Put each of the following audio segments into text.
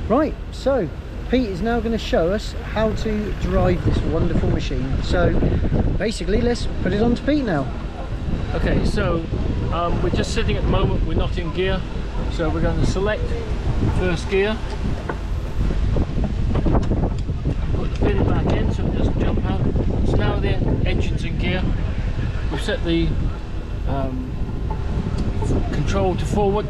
Right, so Pete is now going to show us how to drive this wonderful machine. So basically, let's put it on to Pete now. Okay, so we're just sitting at the moment, we're not in gear, so we're going to select first gear, put the pin back in so it doesn't jump out. So now the engine's in gear. We've set the control to forward,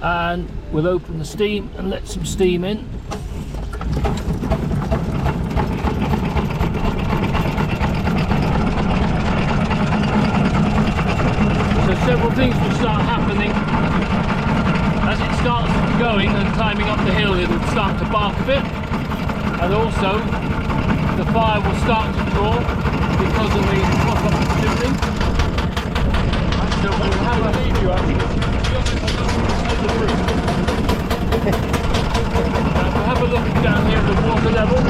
and we'll open the steam and let some steam in. So several things will start happening. As it starts going and climbing up the hill, it'll start to bark a bit, and also the fire will start to draw because of the pop up the chimney. So we'll have a review, I think. We'll have a look down here at the water level. It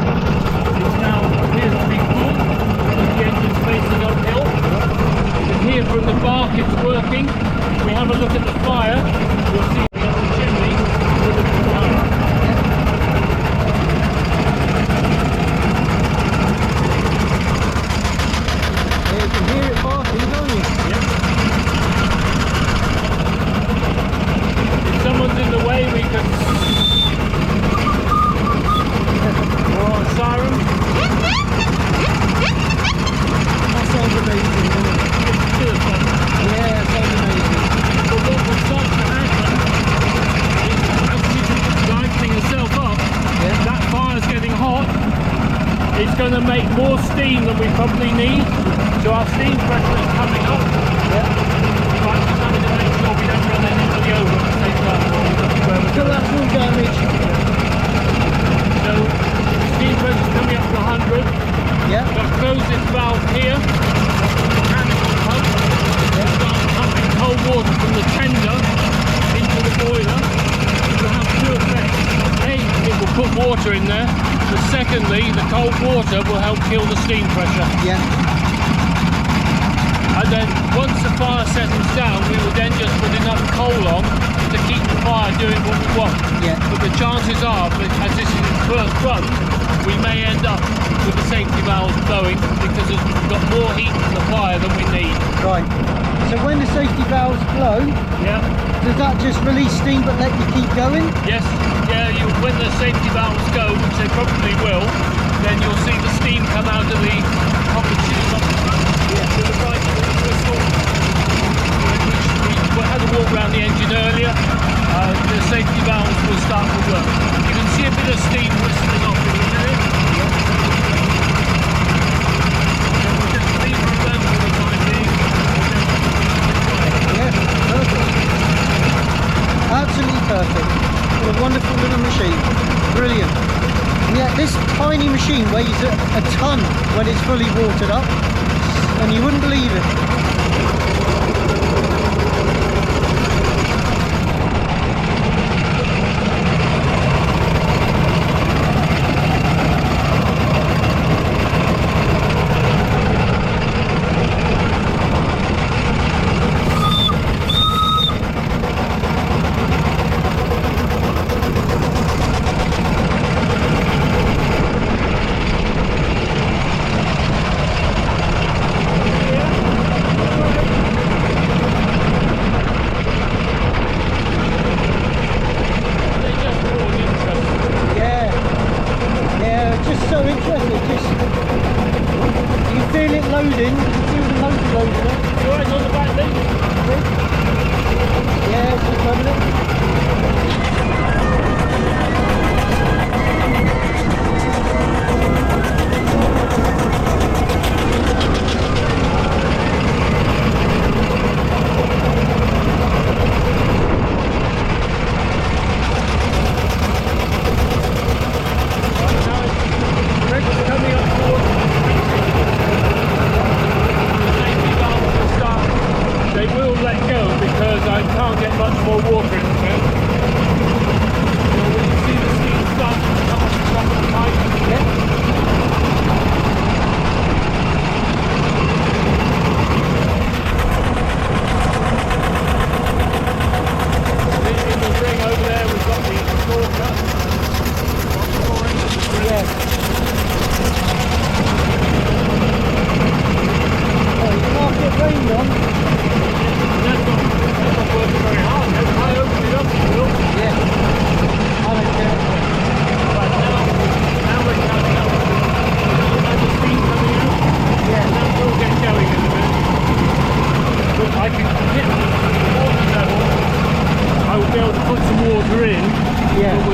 now appears to be cool because the engine's facing uphill. You can hear from the bark it's working. If we have a look at the fire, you'll see the chimney with the fire. Yeah, you can hear it barking, can't you? Yep. If someone's in the way, we can roar a siren. That sounds amazing, doesn't it? Yeah, that sounds amazing. But what will start to happen is as she's lighting herself up, that fire's getting hot. It's going to make more steam than we probably need. So our steam pressure is coming up. Yeah. But just having to make sure we don't run anybody over at the same time. Collateral damage. So the steam pressure is coming up to 100. Yeah. We've got to close this valve here. Mechanical pump. Start pumping cold water from the tender into the boiler. It will have two effects. A, it will put water in there. But secondly, the cold water will help kill the steam pressure. Yeah. And then once the fire settles down, we will then just put enough coal on to keep the fire doing what we want. Yeah. But the chances are, as this is its first run, we may end up with the safety valves blowing because we've got more heat in the fire than we need. Right. So when the safety valves blow, Yeah. does that just release steam but let you keep going? Yes. Yeah. When the safety valves go, which they probably will, then you'll see the steam come out of the copper tube up the front. Yeah. To the right of the whistle. We had a walk around the engine earlier. The safety valves will start to work. You can see a bit of steam whistling off in a minute. And we'll just leave it alone for the time being. Yeah, perfect. Absolutely perfect. What a wonderful little machine. Brilliant. And yet this tiny machine weighs a ton when it's fully watered up, and you wouldn't believe it.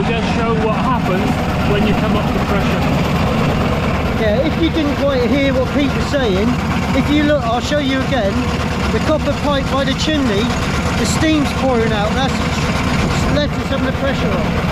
will just show what happens when you come up to pressure. Yeah, if you didn't quite hear what Pete was saying, if you look, I'll show you again, the copper pipe by the chimney, the steam's pouring out, that's letting some of the pressure off.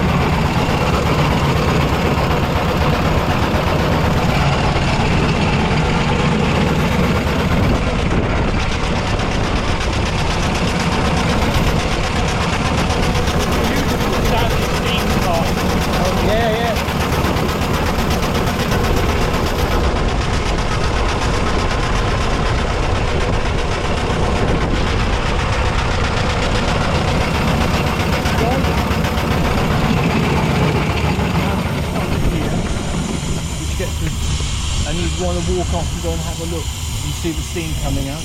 And you'd want to walk off and go and have a look and see the steam coming out.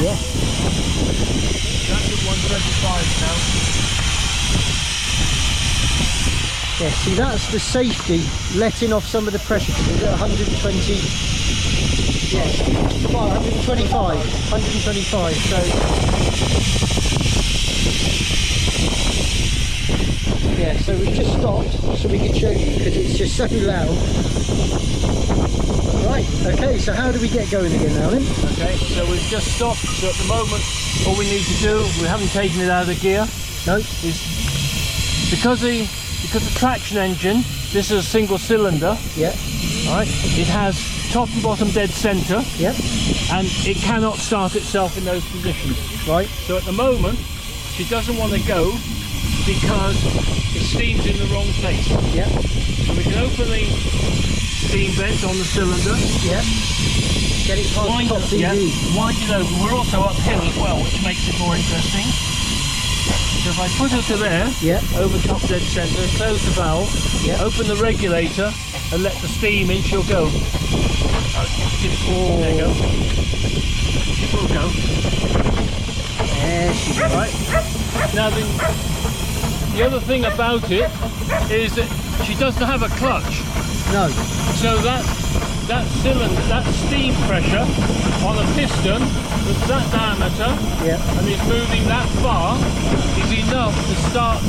Yeah. That's at 125 now. Yeah, see that's the safety letting off some of the pressure because it's at 120. Yeah, 125. So yeah, so we've just stopped so we can show you because it's just so loud. Right, okay, so how do we get going again now then? Okay, so we've just stopped, so at the moment all we need to do, we haven't taken it out of gear. No. Is because the traction engine, this is a single cylinder. Yeah. Right, it has top and bottom dead centre. Yep. And it cannot start itself in those positions. Right. So at the moment, she doesn't want to go because the steam's in the wrong place. Yep. So we can open the steam vent on the cylinder. Yep. Get it past Wind top it, TV. yeah, wind it open. We're also uphill as well, which makes it more interesting. So if I put her to there, Yep. over top dead centre, close the valve, Yep. open the regulator and let the steam in, she'll go. There you go. She will go. Yeah, she's Right. Now the other thing about it is that she doesn't have a clutch. no. So that cylinder, that steam pressure on a piston that's that diameter Yeah. and is moving that far is enough to start a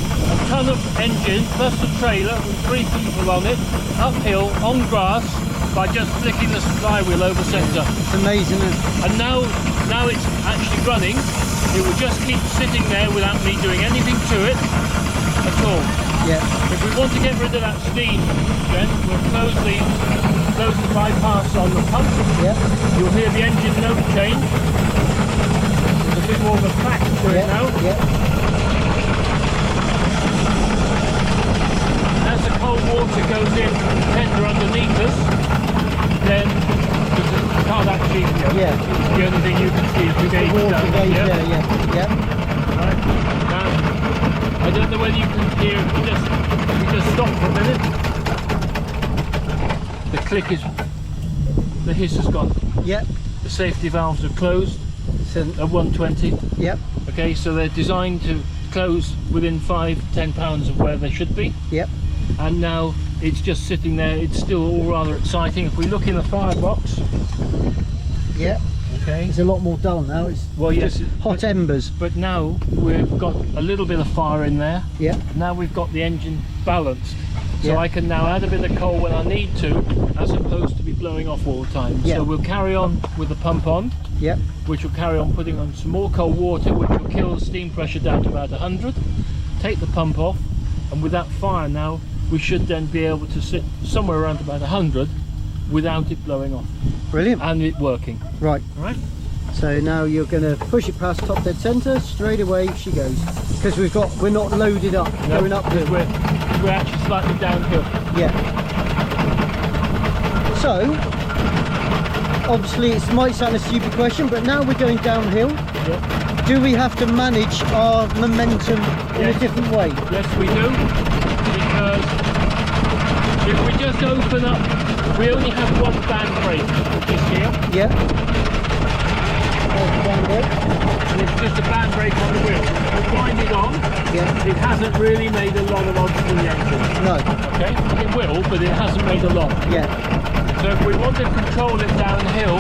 ton of engine plus a trailer with 3 people on it uphill on grass by just flicking the flywheel over centre. It's amazing. And now it's actually running. It will just keep sitting there without me doing anything to it at all. Yeah. If we want to get rid of that steam, then we'll close the bypass on the pump. Yeah. You'll hear the engine note change. There's a bit more of a crack to it now. Yeah. As the cold water goes in tender underneath us, then you can't actually, Yeah. the only thing you can see is the gauge Water down. gauge, Yeah. yeah. Right. Now, I don't know whether you can hear, we just stop for a minute. The click is, the hiss has gone. Yeah. The safety valves are closed So, at 120. yep. Okay, so they're designed to close within 5-10 pounds of where they should be. Yep. And now it's just sitting there. It's still all rather exciting. If we look in the firebox, Yeah. okay. It's a lot more dull now. It's Well, yes, just hot embers. but now we've got a little bit of fire in there. Yeah. Now we've got the engine balanced. So Yeah. I can now add a bit of coal when I need to, as opposed to be blowing off all the time. Yeah. So we'll carry on with the pump on, Yep. which will carry on putting on some more cold water, which will kill the steam pressure down to about 100. Take the pump off, and with that fire now, we should then be able to sit somewhere around about 100 without it blowing off Brilliant. and it working. Right. Right? So now you're going to push it past top dead centre. Straight away she goes. Because we're not loaded up. No, Going uphill. we're actually slightly downhill. Yeah. So, obviously it might sound a stupid question, but now we're going downhill. Yeah. Do we have to manage our momentum in a Yes. different way? Yes, we do, because if we just open up, we only have one band brake, which is here, Yeah. There's the down there. and it's just a band brake on the wheel. If we wind it on, Yeah. it hasn't really made a lot of odds to the engine. No. Okay, it will, but it hasn't made a lot. Yeah. So if we want to control it downhill,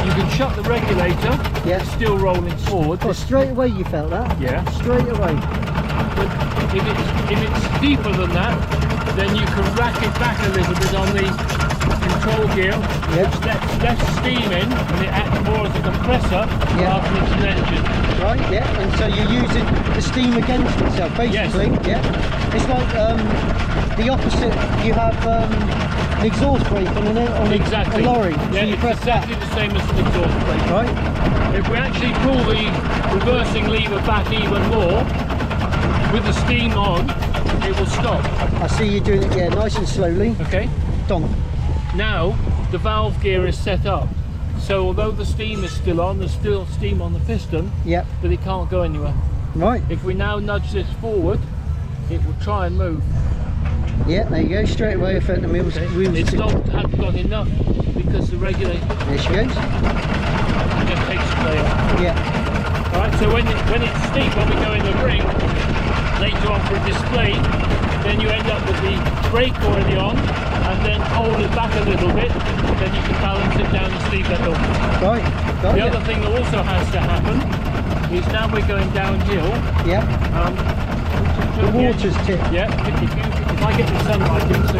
you can shut the regulator, Yeah. it's still rolling forward. Oh, straight away you felt that? Yeah. Straight away. If it's deeper than that, then you can rack it back a little bit on the control gear, Yep. which lets less steam in, and it acts more as a compressor Yeah. rather than an engine. Right, yeah, and so you're using the steam against itself, basically. Yeah. It's like the opposite. You have an exhaust brake on Exactly. a lorry. Yeah, so you it's press exactly the same as an exhaust brake. that. Right. If we actually pull the reversing lever back even more, with the steam on, it will stop. I see you doing it, yeah, nice and slowly. Okay. Donk. Now the valve gear is set up, so although the steam is still on, there's still steam on the piston, Yep. but it can't go anywhere. Right. If we now nudge this forward, it will try and move. Yeah, there you go. Straight away, affect the wheels. Okay. wheels It's to- not hasn't got enough because the regulator There she goes. just takes the play off. Yeah. Alright, so when it's steep, when we go in the ring, later on for a display, then you end up with the brake already on, and then hold it back a little bit, then you can balance it down the steep level. Right. Got The it. other thing that also has to happen is now we're going downhill. Yeah. The water's tipped. Yeah, if I get the sunlight in, so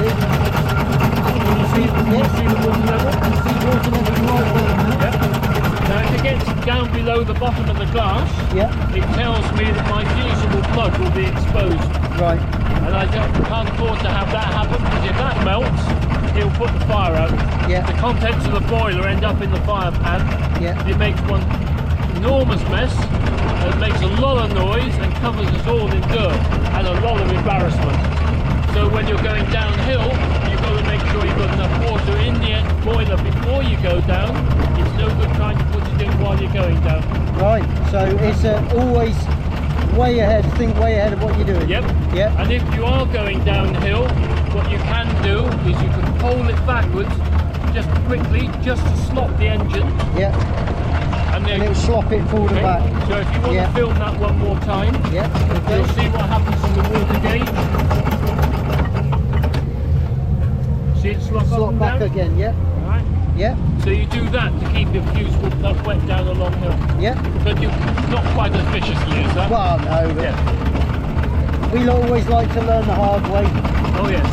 you see the water level? Yeah. Now if it gets down below the bottom of the glass, Yeah. it tells me that my fusible plug will be exposed. Right. And I can't afford to have that happen, because if that melts, it'll put the fire out. Yeah. The contents of the boiler end up in the fire pan. Yeah. It makes one enormous mess, and it makes a lot of noise and covers us all in dirt and a lot of embarrassment. So when you're going downhill, you've got to make sure you've got enough water in the boiler before you go down. It's no good trying to put it in while you're going down. Right. So it's always way ahead. Think way ahead of what you're doing. Yep. Yep. And if you are going downhill, what you can do is you can pull it backwards just quickly, just to slop the engine. Yeah. And then And it'll slop it forward and back. So if you want Yeah. to film that one more time, Yeah. you'll Okay. see what happens on the water gauge. See it slop up Slop and back down? again. Yeah. Right. Yeah. So you do that to keep your fusible plug wet down a long hill. Yeah. But you're not quite as viciously as that. Well, no. But Yeah. we always like to learn the hard way. Oh yes.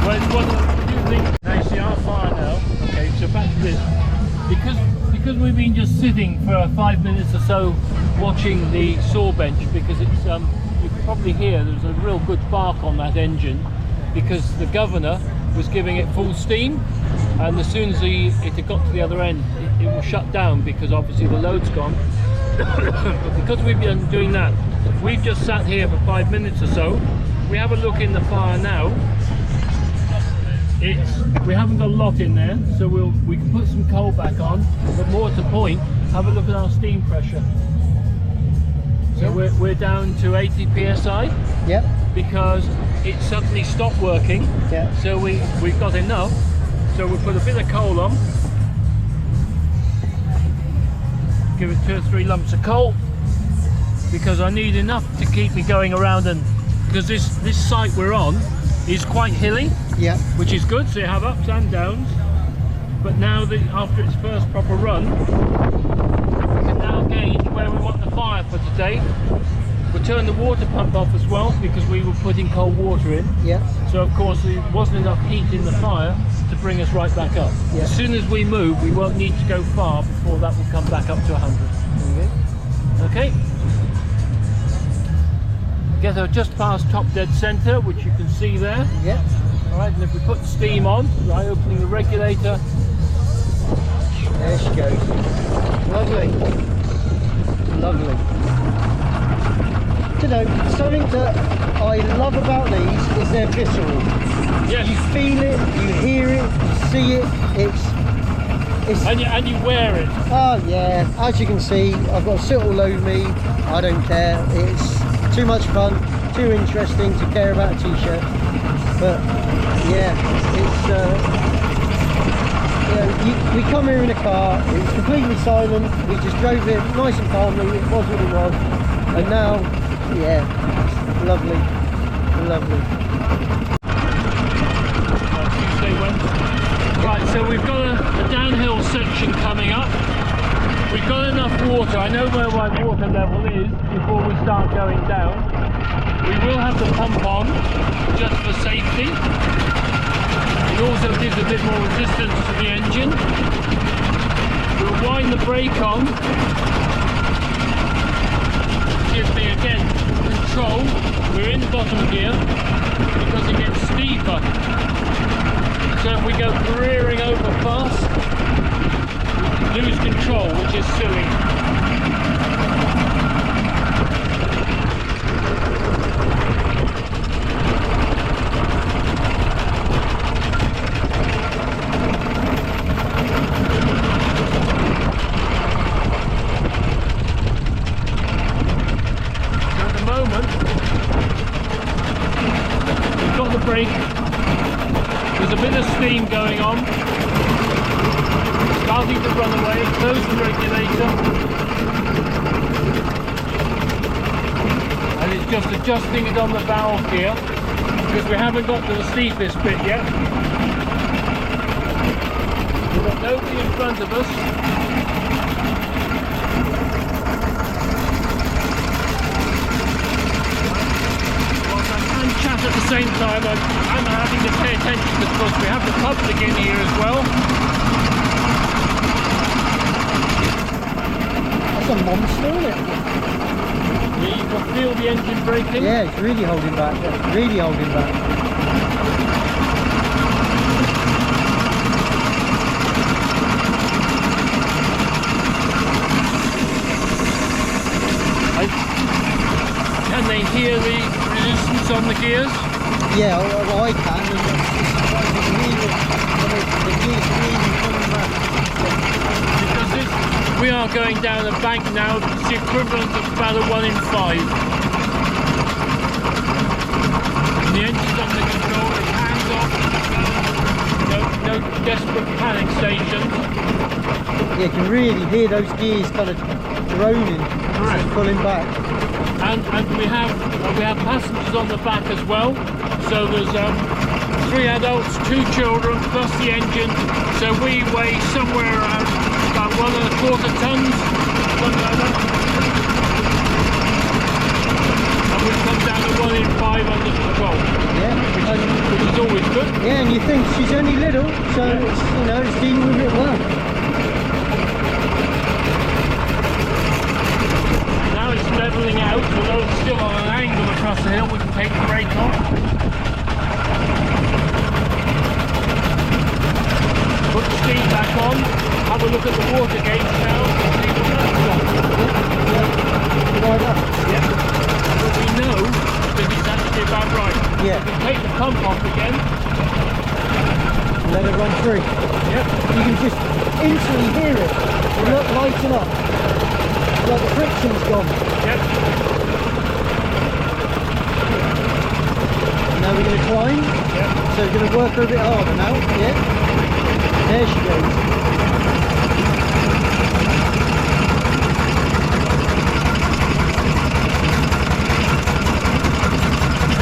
Well, it's one of the few things. Now you see our fire now. Okay, so back to this. Because we've been just sitting for 5 minutes or so watching the saw bench, because it's you can probably hear there's a real good bark on that engine, because the governor was giving it full steam, and as soon as it had got to the other end, it will shut down because obviously the load's gone. But because we've been doing that, we've just sat here for 5 minutes or so. We have a look in the fire now. We haven't got a lot in there, so we can put some coal back on, but more to point, have a look at our steam pressure. So we're down to 80 psi Yep. because it suddenly stopped working. Yeah. So we've got enough. So we put a bit of coal on. Give it 2 or 3 lumps of coal, because I need enough to keep me going around, and because this site we're on is quite hilly, Yeah. which is good, so you have ups and downs. But now that after its first proper run, we can now gauge where we want the fire for today. We'll turn the water pump off as well, because we were putting cold water in. Yeah. So of course there wasn't enough heat in the fire to bring us right back up. Yeah. As soon as we move, we won't need to go far before that will come back up to 100. Okay. Get her just past top dead centre, which you can see there. Yeah. Alright, and if we put steam on, by opening the regulator, There she goes. Lovely. Lovely. You know, something that I love about these is they're visceral. yes, You feel it, you hear it, you see it. It's and you wear it. oh yeah. As you can see, I've got a sit all over me. I don't care. It's too much fun, too interesting to care about a t-shirt. But yeah, it's you know, we come here in a car. It was completely silent. We just drove it nice and calmly. It was what it was, and now, yeah, it's lovely, lovely. Tuesday, Wednesday. Right, so we've got a downhill section coming up. We've got enough water. I know where my water level is before we start going down. We will have the pump on just for safety. It also gives a bit more resistance to the engine. We'll wind the brake on. Gives me again control. We're in the bottom gear because it gets steeper. So if we go careering over fast, we lose control, which is silly. So at the moment, we've got the brake. There's a bit of steam going on. Starting to run away. Close the regulator. And it's just adjusting it on the valve gear because we haven't got to the steepest bit yet. We've got nobody in front of us. Whilst I can chat at the same time, I'm having to pay attention because we have the public in here as well. That's a monster, isn't it? Yeah, you can feel the engine braking. Yeah, it's really holding back. Yeah, really holding back. Can they hear the resistance on the gears? Yeah, well, I can. And the gears really coming back. We are going down a bank now, it's the equivalent of about a 1 in 5. And the engine's under control, it's hands off, no desperate panic stations. Yeah, you can really hear those gears kind of droning, pulling back. And we have passengers on the back as well. So there's 3 adults, 2 children, plus the engine. So we weigh somewhere around about 1¼ tons, something like that. And we've come down to 1 in 5 under control. Yeah, which is always good. Yeah, and you think she's only little, so it's, you know, it's dealing with it well. Now it's levelling out, although it's still on an angle across the hill, we can take the brake off. Put the steam back on, have a look at the water gauge now, and see what that's got. Right up. Yeah. But we know that it's actually about right. Yeah. We can take the pump off again. Let it run through. Yep. You can just instantly hear it. Look, lighten up. Like the friction's gone. Yep. Now we're going to climb. Yep. So we're going to work her a bit harder now. Yeah. There she goes.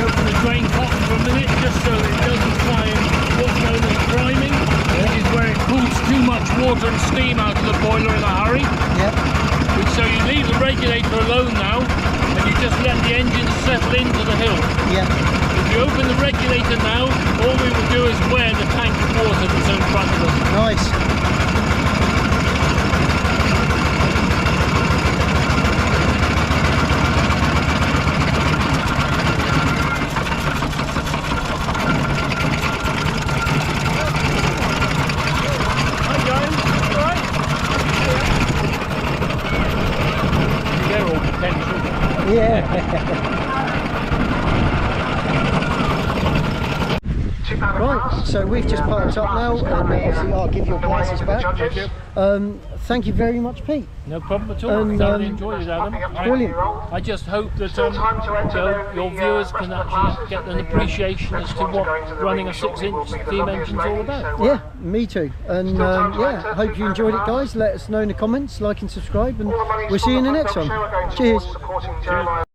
Open the drain pot for a minute just so that it doesn't try and what's known as priming, which is where it pulls too much water and steam out of the boiler in a hurry. Yep. So you leave the regulator alone now and you just let the engine settle into the hill. Yep. If you open the regulator now, all we will do is wear the tank of water that's in front of us. Nice. Hi guys, alright? They're all potential. Yeah. Right, so we've just parked up now, and obviously I'll give your glasses back. Thank you. Thank you very much, Pete. No problem at all. And, Thoroughly enjoyed it, Adam. Brilliant. I just hope that your viewers can actually get an appreciation as to what running a 6-inch steam engine's all about. Yeah, me too. And yeah, hope you enjoyed it, guys. Let us know in the comments, like and subscribe, and we'll see you in the next one. Cheers. Cheers.